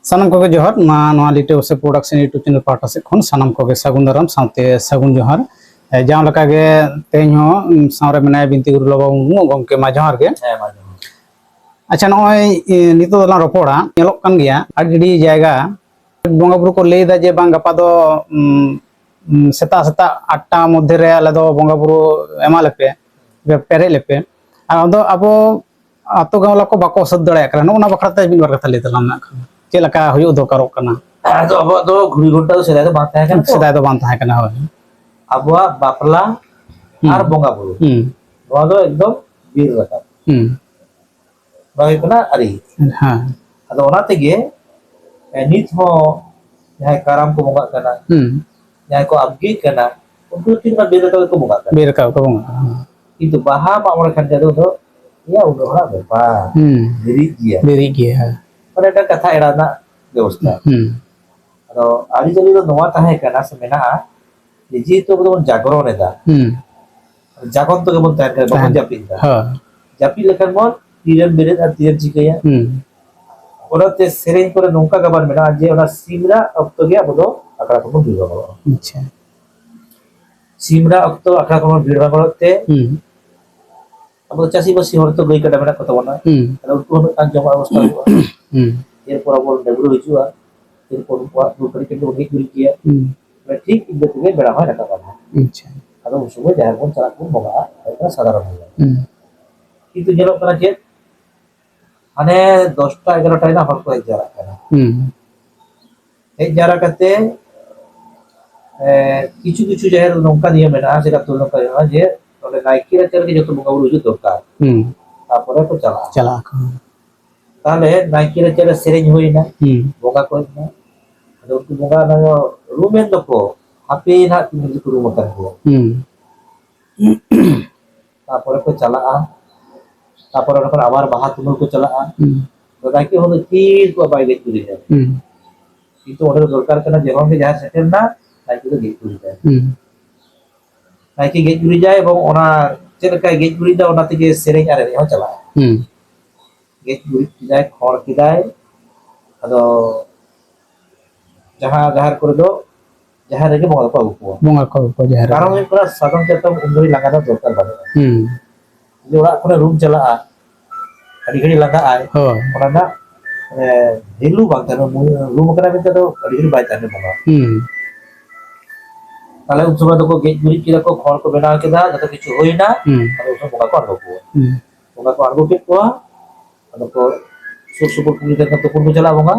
सानम को जोहर नवा लिटे से प्रोडक्शन यूट्यूब चैनल पाटा से खन सानम को सागुन दाराम साथे सागुन जोहर जहाँ लका गे तेज हो सावरे मेनाय बिनती गुरु लबा मुमु गमके मा जोहर गे अच्छा नय नितो दला रपोड़ा नेलोक कान गया आडी जायगा बंगा बुरु को लेदा जे बांग गपा दो सेता सेता 8टा मध्य रे आले दो बंगा बुरु एमा लेपे पेरे लेपे आदो अबो आतो गावला को बाको सद दड़े करन ओना बखराते बिन बार कथा ले तलाम ना चे लका हुयो दरकारोग कना तो अब तो घुड़ी घुंटा सेदा तो बांग थाहे कना सेदा दो बांग थाहे कना हो अबवा बापला आर बंगा बुरु नवा दो एकदम बीर रका बाय कना अरी हां अदो ओना तेगे नित हो जहां काराम को बंगा कना जहां को अबगी कना उनको तीन बार बीर रका को बंगा कना बीर रका को बंगा itu baha mak orang kan jadu tu ya udah orang berapa diri dia pada ada kata erana ବ୍ୟବସ୍ଥା aro ari jali do noa tahe kana semena ji to bodon jagoron eda jagon to kebon tahe bakon japin da japi lekan mon tiran beret ar tiran jikaya ora te sereng kore nongka gabar mena je ona simra okto ge abodo akara ko bilwa ko acha simra okto akara ko bilwa ko te अब चासी बसी हर तो गई कटा मेरा कत बना अरे उनको an जमा अवस्था हुआ ये पूरा बोल डेब्रो हिजुआ ये पूरा पूरा दूसरे के लोग एक मिल किया मैं ठीक इधर तुझे बड़ा है रखा बना अच्छा अरे उस समय जहाँ कौन चला कौन बगा ऐसा साधारण है itu jelok kena jet ane 10टा 11टा ना हर को एक जरा करना एक जरा करते किचु किचु जहर नौका दिया मेरा से का तो नौका दिया जे तो नाइकी रे चल के जो तो बगा बुरु जो दरकार तापरे को चला ताले नाइकी रे चल सेरेंज होइना बगा को ना अदो को बगा ना रूमेन दको हापे ना तिन को रूम कर को तापरे को चला तापरे को आबार बाहा तुम को चला तो नाइकी हो तीर को बाय गेट पुरी जाए किंतु ऑर्डर दरकार करना जेहन के जहां सेटल ना नाइकी तो गेट पुरी जाए नाइकी गेट पुरी जाए এবং ওনা চেলকা गेट पुरी দাও ওনা থেকে সেরেং আরে হো চলা गेट पुरी যায় খড় কিদায় আদো জাহার করে দো জাহার রেগে বঙ্গা কো জাহার কারণ এই পুরো সাধারণ চেতন উন্নতি লাগানো দরকার বাড়ে যে ওরা করে রুম চলা আড়ি ঘড়ি লাগা আয় ওরা না দিলু বাগদানো রুম করে বিতে তো আড়ি ঘড়ি বাইতানে বলা তাহলে উন সময় তো गेट पुरी किरा को खड़ को बना के दा जतो किछु होई ना और उसमें बंगा को अड़गो के को अदो को सुर सुर पुरी तक तो पुर चला बंगा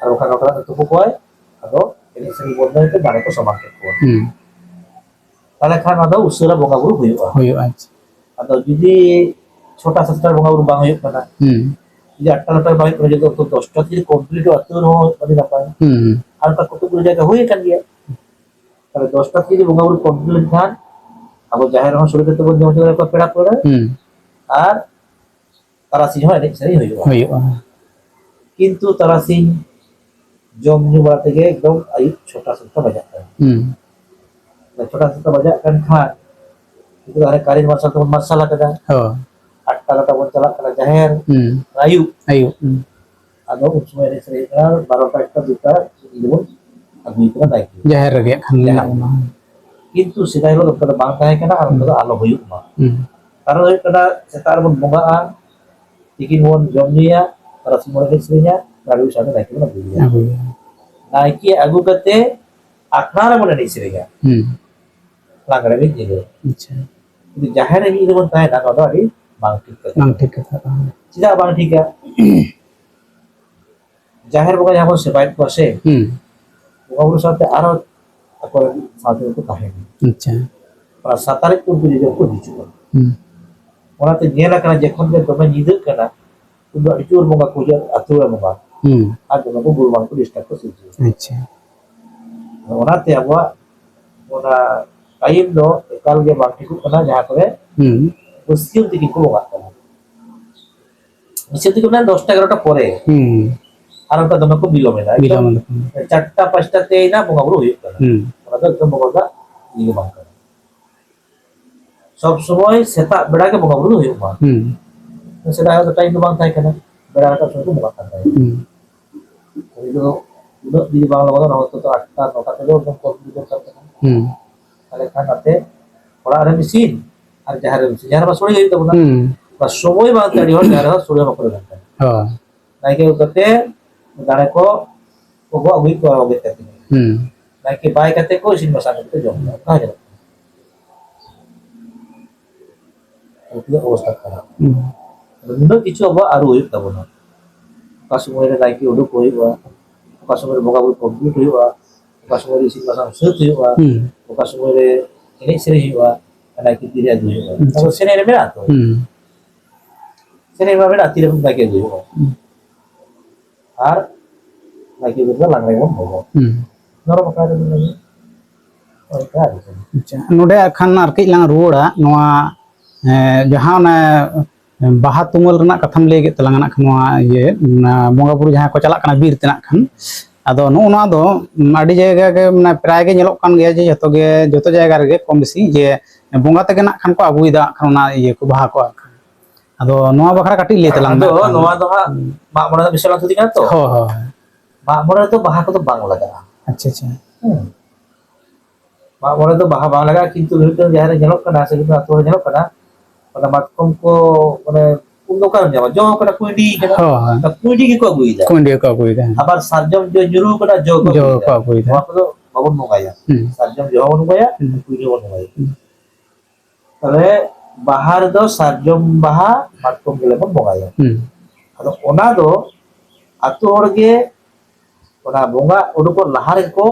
और ओखा ओखा तो को कोय अदो एनी सही बोलने के बारे को समान के को ताले खान अदो उसरा बंगा बुरु हुयो अदो जुदी छोटा सस्ता बंगा बुरु बांग हुयो कना जे 8टा 9टा बाई पर जो तो 10टा जी कंप्लीट अतुर हो अदि ना पाए और का कुतु गुरु जाके होई kan dia kalau 10टा जी बंगा बुरु कंप्लीट खान अब जाहिर हो शुरू करते बोल जो को पेड़ा पड़े আর তারাসিং হয় এনে সরি হইও কিন্তু তারাসিং জমনি বলা থেকে একদম আই ছোটা ছোটা বাজা ছোটা ছোটা বাজা kan খান itu ada karin masa teman masalah kada atta kata bon chala kada jaher ayu ado usme ere seri kar 12টা একটা দুটা দিবো আমি এটা দাই jaher ge khan na কিন্তু সেটাই হলো kada bang tahe kana আর kada alo huyuk ma karon oy kada setar bon bonga tikin bon jomniya taras mole istrinya garu sate naiki na buliya naiki agu kate akara mole istrinya langare bi jege acha itu jaher ni itu bon tahe na kada ari bang ঠিক কথা sida bang ঠিক jaher bonga jahon sebaik bose bonga buru sate aro ako sate ko tahe acha para 7 tarik pun jadi ko dicu ওনাতে নিয়ে kana যখন যে দমে নিদে kana কিন্তু আইচুর বঙ্গা কোজা আতুরা বঙ্গা আর দমে কো গুরবান কো disturb করছে আচ্ছা ওনাতে আবওয়া ওনা টাইম দো কাল যে বাকি কো kana যাহা করে পশ্চিম দিকে কো বঙ্গা kana পশ্চিম দিকে না 10টা 11টা পরে আর ওটা দমে কো বিলমে না 4টা 5টা তে না বঙ্গা বড় হই kana ওনা তো একদম বঙ্গা ইয়ে বঙ্গা सब समय सेता बेड़ा के बंगा बुरु हुआ सेदा टाइम तो बांग थाय kana बेड़ा का सब बंगा थाय itu udah di bang lawan orang itu akta nota itu untuk komputer kan kali kan nanti orang ada mesin ada mesin apa sulit itu benar pas semua bang tadi orang ada sulit apa perlu kan naik ke UKT negara ko gua agui ko agui tadi naik ke baik kate ko isin masalah itu jom aja itu অবস্থা খারাপ বিভিন্ন কিছু আবার আরো হইব তখন কাশ্মীরে Nike উডুক হইবা কাশ্মীরে বগাবুই কমপ্লিট হইবা কাশ্মীরে ইসিন মাসাং সত হইবা কাশ্মীরে ini seri hijau, naik ke diri aja. Kalau seni ini berat tuh. Seni ini berat tidak pun naik aja. Ar naik ke diri lang lang mau. Nora pakai ada lagi. Oh itu. Node akan arki lang ruora, noa jahan baha tumul renak katham lagi telangan nak noa ye, monga buru jahan ko calak kana bir tenak kan. Ado nona do adi jaga ke pray ge nyelok kan gaya je joto jaga rege kom besi je bonga tege nak kan ko agui da kan na ye ko baha ko ado noa bakara kati le telang do noa do ha mak mona bisa langsung tinggal to ho mak mona to baha ko to bang laga अच्छा mak mona to baha bang laga kintu itu jaga nyelok kana se gitu atur nyelok kana pada matkom ko mane untuk kan jawab jauh kena kundi kena kundi ki ko agui da कुंडी को कोई का abar sarjam jo juru kena jo ko कोई था apa to babon mo gaya sarjam jo babon gaya kundi babon gaya tale bahar do sarjam baha matkom gele mo gaya ado ona do atu horge ona bonga udu ko lahar ko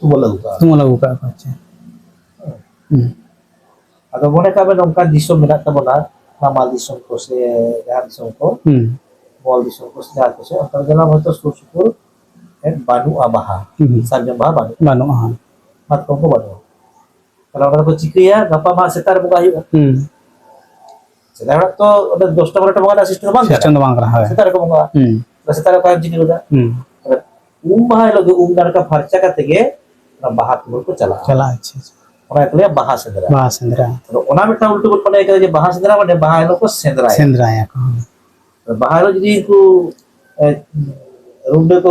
तुम लोग का अच्छा ado mone ka be nongka disom menak tabona namal disom ko se jahat disom ko mall disom ko se jahat ko se antar dalam hoto sur banu abaha sarjam baha banu Bano हाँ matkom ko banu kalau orang ko cikriya gapa ma setar buka yuk setar to udah 10 ta bonga ada sistem bang system तो मांग रहा है setar ko bonga setar ko cikri udah baha lagi dar ka farcha ka tege na baha tumul ko chala चला अच्छा ona ekle baha sendra बास Indira to ona meta ultu ko pone ka je baha sendra mane baha lo ko sendra Shendra या को baha lo jadi ku rumde ko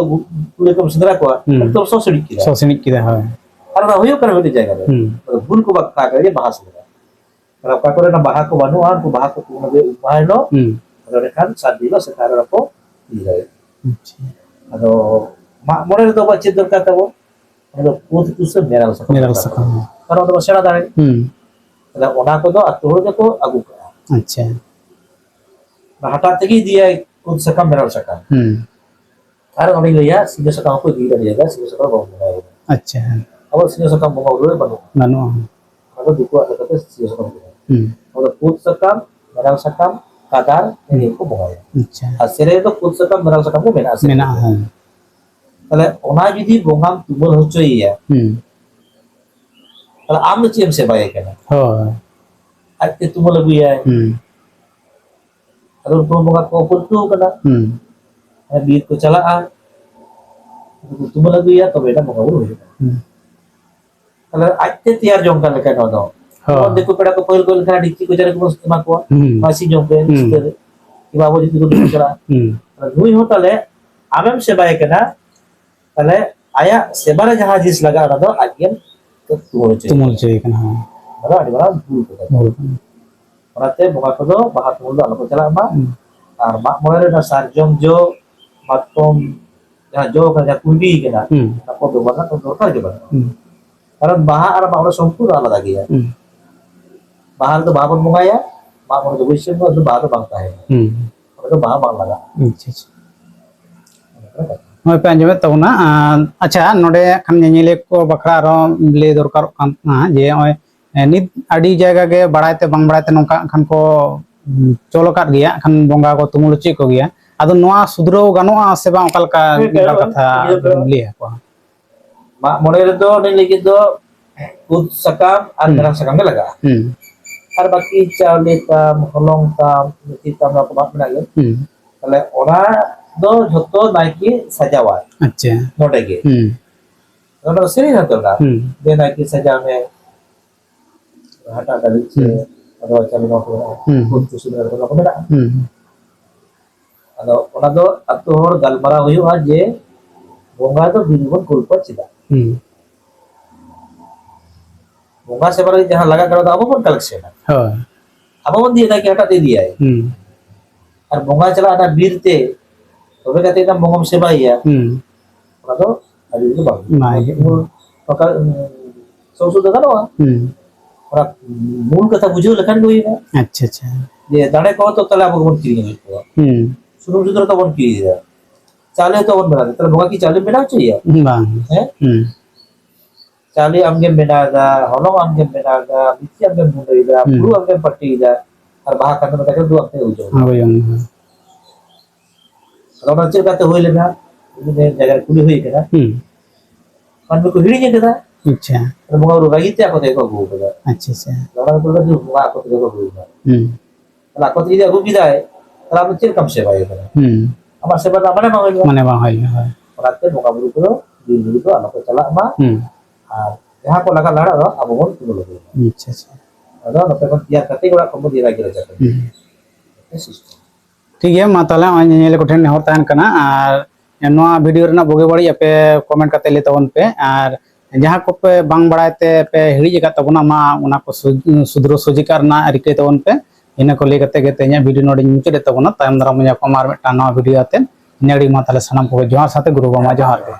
kule ko sendra ko to so sedikit kira सोसनिक की है karena hoyo kan beda jaga bul ko bakka ka je baha sendra kalau ka ko na baha ko banu an ko baha ko na be baha lo ada kan sadilo sekarang ko dilai ado mak more do bacit dorkar tabo ado put tu se meral सका karena do sera dare ada ona ko do atur ko agu ka अच्छा nah hatat tegi dia put saka meral saka karena kami lihat sini saka ko di dari jaga sini saka bau mulai अच्छा awal sini saka bau dulu banu Bano atau di kuat kata sini saka ada put saka meral saka kadar ini ko bau अच्छा hasilnya itu put saka meral saka ko bena asli मेना है তাহলে ওনা যদি বঙ্গাম তুমুল হচ্ছে ইয়া তাহলে আমরা চিএম সেবাই কেন हो আজকে তুমুল গুইয়া আর তুমুল বঙ্গা কো পুরতু কেনা বিট কো চালাআ তুমুল গুইয়া তবে এটা বঙ্গা হইবে তাহলে আজকে তিয়ার জঙ্কা লেখা ন দাও দেখো পেড়া কো পয়ল কইল খানা ডিচি কো জারে কো ইস্তেমাল কো মাসি জঙ্কে কিবা বলি তুই কো দিছরা তাহলে দুই হতালে আমেম সেবাই কেনা তাহলে আয়া সেবারে যাহা জিনিস লাগা ওটা তো আজকে तुमुल चाहिए kan हाँ মানে আদি বলা ভুল কথা ওনাতে বঙ্গা কো do baha tumul do alako chala ma R mak mole na sarjom jo matkom ya jo ka kundi kena na ko do bana to dorkar je bana karon baha ar mak সম্পূর্ণ আলাদা গিয়া baha to baha bon bunga ya mak mole do wisem do baha to bangta hai to baha bang laga अच्छा मैं पे अंजमे तो ना अच्छा नोडे खान नेले को बखरा रो ले दरकार कान जे ओय नित आडी जगह के बड़ाते बांग बड़ाते नोका खान को चलो काट गया खान बोंगा को तुमुल ची को गया आदो नोआ सुधरो गानोआ से बा ओकल का कथा लिया को mak mole do ni lagi do kut sakam ar merah sakam laga ar baki chawle tam holong tam meti tam la ko mak menage tale ona do jhoto naiki sajawa अच्छा note ge ono seri na to na de naiki sajame hata dali che ado chalo no ko kut tu sudah ko mena ᱟᱫᱚ ᱚᱱᱟ ᱫᱚ ᱟᱛᱳ ᱦᱚᱲ ᱜᱟᱞᱢᱟᱨᱟᱣ ᱦᱩᱭᱩᱜᱼᱟ ᱡᱮ ᱵᱚᱸᱜᱟ ᱫᱚ ᱵᱤᱨ ᱵᱚᱱ ᱠᱩᱞ ᱠᱚᱣᱟ ᱪᱮᱫᱟᱜ? ᱵᱚᱸᱜᱟ ᱥᱮᱵᱟ ᱞᱟᱹᱜᱤᱫ ᱡᱟᱦᱟᱸ ᱞᱟᱜᱟᱜ ᱠᱟᱱᱟ ᱟᱵᱚ ᱵᱚᱱ ᱠᱟᱞᱮᱠᱥᱮᱱᱟ, ᱟᱵᱚ ᱵᱚᱱ ᱫᱤᱭᱟ ᱠᱤ ᱦᱟᱴᱟᱜ ᱤᱫᱤᱭᱟᱭ, ᱟᱨ ᱵᱚᱸगा ᱪᱟᱞᱟᱜ ᱚᱱᱟ ᱵᱤᱨ ᱛᱮ ᱛᱚᱵᱮ ᱠᱟᱛᱮ ᱱᱟ ᱵᱚᱸᱜᱟᱢ ᱥᱮᱵᱟᱭᱮᱭᱟ, ᱚᱱᱟ ᱫᱚ ᱟᱹᱰᱤ ᱫᱚ ᱵᱟᱝ ᱱᱚᱝᱠᱟ ᱥᱚᱵ ᱫᱚ ᱜᱟᱱᱚᱜᱼᱟ, ᱚᱱᱟ ᱢᱩᱞ ᱠᱟᱛᱷᱟ ᱵᱩᱡᱷᱟᱹᱣ ᱞᱮᱠᱷᱟᱱ ᱜᱮ ᱦᱩᱭᱱᱟ᱾ ᱟᱪᱪᱷᱟ ᱟᱪᱪᱷᱟ, ᱡᱮ ᱫᱟᱲᱮ ᱠᱚ ᱛᱚ ᱛᱟᱦᱞᱮ ᱟᱵᱚ ᱵᱚᱱ ᱠᱤᱨᱤᱧ ᱟᱹᱜᱩ ᱠᱚᱣᱟ, ᱥᱩᱱᱩᱢ ᱥᱩᱫᱽᱨᱟ ᱛᱚ ᱵᱚᱱ ᱠᱤᱨᱤᱧᱟ, ᱪᱟᱣᱞᱮ ᱛᱚ ᱵᱚᱱ ᱵᱮᱱᱟᱣ, ᱛᱟᱦᱞᱮ ᱵᱚᱸᱜᱟ ᱠᱤ ᱪᱟᱣᱞᱮ ᱵᱮᱱᱟᱣ ᱦᱚᱪᱚᱭᱮᱭᱟ? ᱵᱟᱝ, ᱪᱟᱣᱞᱮ ᱟᱢᱜᱮᱢ ᱵᱮᱱᱟᱣᱫᱟ, ᱦᱚᱞᱚᱝ ᱟᱢᱜᱮᱢ ᱵᱮᱱᱟᱣᱫᱟ, ᱵᱤᱥᱤ ᱟᱢᱜᱮᱢ ᱜᱩᱸᱰᱟᱹᱭᱫᱟ, ᱯᱷᱩᱲᱩᱜ ᱟᱢᱜᱮᱢ ᱯᱟᱹᱴᱤᱭᱮᱫᱟ, ᱟᱨ ᱵᱟᱦᱟ ᱠᱟᱸᱫᱮ ᱠᱟᱛᱮ ᱫᱩ ᱟᱢ ᱛᱮ ᱟᱫᱚ ᱚᱱᱟ ᱪᱮᱫ ᱞᱮᱠᱟᱛᱮ ᱦᱩᱭ ᱞᱮᱱᱟ? ᱡᱟᱭᱜᱟ ᱨᱮ ᱠᱩᱞᱤ ᱦᱩᱭ ᱠᱟᱱᱟ, ᱢᱟᱹᱱᱢᱤ ᱠᱚ ᱦᱤᱲᱤᱧ ᱟᱠᱟᱫᱟ, ᱟᱪᱪᱷᱟ, ᱵᱚᱸᱜᱟ ᱵᱩᱨᱩ ᱨᱟᱹᱜᱤ ᱛᱮ ᱟᱠᱚ ᱛᱮᱜᱮ ᱠᱚ ᱟᱹᱜᱩ ᱠᱟᱫᱟ, ᱟᱪᱪᱷᱟ ᱟᱪᱪᱷᱟ, ᱚᱱᱟ ᱠᱚ ᱵᱚᱸᱜᱟ ᱟᱠᱚ ᱛᱮᱜᱮ ᱠᱚ ᱟᱹᱜᱩᱭᱫᱟ, ᱛᱟᱦᱞᱮ ᱟᱠᱚ ᱛᱮ ᱡᱩᱫᱤ ᱟᱹᱜᱩ ᱠᱮᱫᱟᱭ, ᱛᱟᱦᱞᱮ ᱟᱢ ᱪᱮᱫ ᱞᱮᱠᱟᱢ ᱥᱮᱵᱟᱭᱮ ᱠᱟᱱᱟ? ᱟᱢᱟᱜ ᱥᱮᱵᱟ ᱨᱮᱱᱟᱜ ᱢᱟᱱᱮ ᱵᱟᱝ ᱦᱩᱭ ᱞᱮᱱᱟ, ᱢᱟᱱᱮ ᱵᱟᱝ ᱦᱩᱭ ᱞᱮᱱᱟ, ᱚᱱᱟᱛᱮ ᱵᱚᱸᱜᱟ ᱵᱩᱨᱩ ᱠᱚᱫᱚ ᱵᱤᱨ ᱵᱩᱨᱩ ᱫᱚ ᱟᱞᱚ ᱠᱚ ᱪᱟᱞᱟᱜ ᱢᱟ, ᱟᱨ ᱡᱟᱦᱟᱸ ᱠᱚ ᱞᱟᱜᱟᱜ ᱞᱟᱲᱟᱜ ᱫᱚ ᱟᱵᱚ ᱵᱚᱱ ᱛᱩᱢᱟᱹᱞ ᱟᱹᱜᱩᱭ ᱢᱟ, ᱟᱪᱪᱷᱟ ᱟᱪᱪᱷᱟ, ᱟᱫᱚ ᱱᱚᱛᱮ ᱠᱷᱚᱱ ᱛᱮᱭᱟᱨ ᱠᱟᱛᱮ ᱚᱲᱟᱜ ᱠᱷᱚᱱ ᱵᱚᱱ ᱤᱫᱤᱭᱟ ᱨᱟᱡᱽ ᱨᱟᱪᱟ ᱛᱮ, ᱴᱷᱤक ᱜᱮᱭᱟ ᱢᱟ ᱛᱟᱦᱞᱮ ᱱᱚᱜᱼᱚᱭ ᱧᱮᱧᱮᱞ ᱠᱚᱴᱷᱮᱱ ᱱᱮᱦᱚᱨ ᱛᱟᱦᱮᱱ ᱠᱟᱱᱟ, ᱟᱨ ᱱᱚᱣᱟ ᱵᱷᱤᱰᱤᱭᱳ ᱨᱮᱱᱟᱜ ᱵᱩᱜᱤ ᱵᱟᱹᱲᱤᱡ ᱟᱯᱮ ᱠᱚᱢᱮᱱᱴ ᱠᱟᱛᱮ ᱞᱟᱹᱭ ᱛᱟᱵᱚᱱ ᱯᱮ, ᱟᱨ ᱡᱟᱦᱟᱸ ᱠᱚᱯᱮ ᱵᱟᱝ ᱵᱟᱲᱟᱭ ᱛᱮ ᱯᱮ ᱦᱤᱲᱤᱡ ᱟᱠᱟᱫ ᱛᱟᱵᱚᱱᱟ ᱢᱟ ᱚᱱᱟ ᱠᱚ ᱥᱩᱫᱷᱨᱟᱹ ᱥᱚᱡᱷᱮ ᱨᱮᱱᱟᱜ ᱨᱤᱠᱟᱹᱭ ᱛᱟᱵᱚᱱ ᱯᱮ, ᱤᱱᱟᱹ ᱠᱚ ᱞᱟᱹᱭ ᱠᱟᱛᱮ ᱜᱮ ᱛᱮᱦᱮᱧᱟᱜ ᱵᱷᱤᱰᱤᱭᱳ ᱱᱚᱰᱮᱧ ᱢᱩᱪᱟᱹᱫ ᱛᱟᱵᱚᱱᱟ, ᱛᱟᱭᱚᱢ ᱫᱟᱨᱟᱢ ᱧᱟᱯᱟᱢᱟ ᱟᱨ ᱢᱤᱫᱴᱟᱝ ᱱᱚᱣᱟ ᱵᱷᱤᱰᱤᱭᱳ ᱟᱛᱮ, ᱤᱱᱟᱹ ᱜᱷᱟᱹᱲᱤᱡ ᱢᱟ ᱛᱟᱦᱞᱮ ᱥᱟᱱᱟᱢ ᱠᱚᱜᱮ ᱡᱚᱦᱟᱨ ᱥᱟᱶᱛᱮ ᱜᱩᱨᱩ ᱜᱚᱢᱟ ᱡᱚᱦᱟᱨ ᱜᱮ᱾